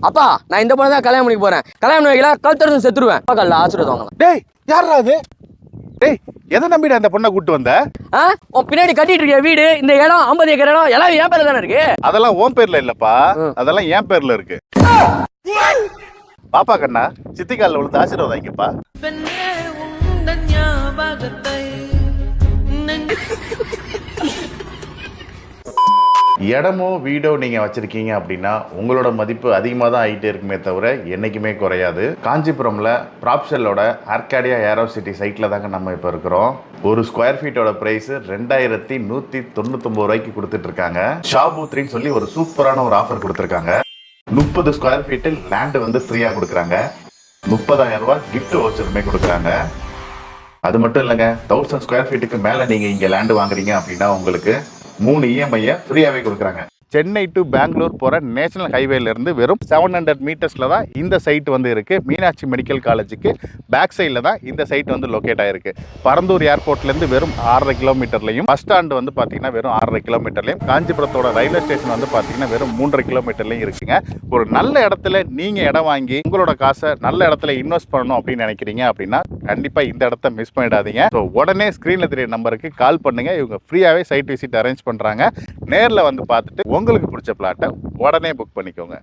அப்பா நான் இந்த பொண்ணு தான் கல்யாணம் பண்ணி போறேன். கல்யாணம் பண்ணி வைக்கல கழுத்தறுத்து செத்துருவேன். அப்பா கல்ல ஆசீர்வாதம் வாங்கலாம். டேய் யாரா அது? டேய் எதை நம்பிட்டு அந்த பொண்ணை கூட்டு வந்த? உன் பின்னாடி கட்டிட்டு இருக்க வீடு, இந்த இடம் 50 ஏக்கர் இடம் எல்லாம் என் பேர்ல தானே இருக்கு. அதெல்லாம் உன் பேர்ல இல்லப்பா, அதெல்லாம் என் பேர்ல இருக்கு. பாப்பா கண்ணா, சித்தி காலில் விழுந்து ஆசீர்வாதம் வாங்கிப்பா. இடமோ வீடோ நீங்க வச்சிருக்கீங்க அப்படின்னா உங்களோட மதிப்பு அதிகமாக தான் ஆகிட்டே இருக்குமே தவிர என்னைக்குமே குறையாது. காஞ்சிபுரம்ல ப்ராப்ஷலோட ஆர்காடியா ஏரோ சிட்டி சைட்ல தாங்க நம்ம இப்போ இருக்கிறோம். ஒரு ஸ்கொயர் ஃபீட்டோட பிரைஸ் 2199 ரூபாய்க்கு கொடுத்துட்டு இருக்காங்க. ஷாபு 3 சொல்லி ஒரு சூப்பரான ஒரு ஆஃபர் கொடுத்துருக்காங்க. 30 ஸ்கொயர் ஃபீட்டில் லேண்டு வந்து ஃப்ரீயா கொடுக்குறாங்க. 30,000 ரூபாய் கிஃப்ட் வவுச்சருமே கொடுக்குறாங்க. அது மட்டும் இல்லைங்க, 1000 ஸ்கொயர் ஃபீட்டுக்கு மேலே நீங்கள் இங்கே லேண்டு வாங்குறீங்க அப்படின்னா உங்களுக்கு 3 இஎம்ஐயை ஃப்ரீயாகவே கொடுக்குறாங்க. சென்னை டு பெங்களூர் போகிற நேஷனல் ஹைவேலேருந்து வெறும் 700 மீட்டர்ஸில் தான் இந்த சைட் வந்து இருக்குது. மீனாட்சி மெடிக்கல் காலேஜுக்கு பேக் சைடில் தான் இந்த சைட் வந்து லொக்கேட் ஆகிருக்கு. பரந்தூர் ஏர்போர்ட்லேருந்து வெறும் 6.5 கிலோமீட்டர்லையும், பஸ் ஸ்டாண்டு வந்து பார்த்தீங்கன்னா வெறும் 6.5 கிலோமீட்டர்லையும், காஞ்சிபுரத்தோட ரயில்வே ஸ்டேஷன் வந்து பார்த்தீங்கன்னா வெறும் 3.5 கிலோமீட்டர்லையும் இருக்குங்க. ஒரு நல்ல இடத்துல நீங்கள் இடம் வாங்கி உங்களோட காசை நல்ல இடத்துல இன்வெஸ்ட் பண்ணணும் அப்படின்னு நினைக்கிறீங்க அப்படின்னா கண்டிப்பாக இந்த இடத்த மிஸ் பண்ணிடாதீங்க. ஸோ உடனே ஸ்க்ரீனில் தெரிய நம்பருக்கு கால் பண்ணுங்கள். இவங்க ஃப்ரீயாகவே சைட் விசிட் அரேஞ்ச் பண்ணுறாங்க. நேரில் வந்து பார்த்துட்டு உங்களுக்கு பிடிச்ச பிளாட்டை உடனே புக் பண்ணிக்கோங்க.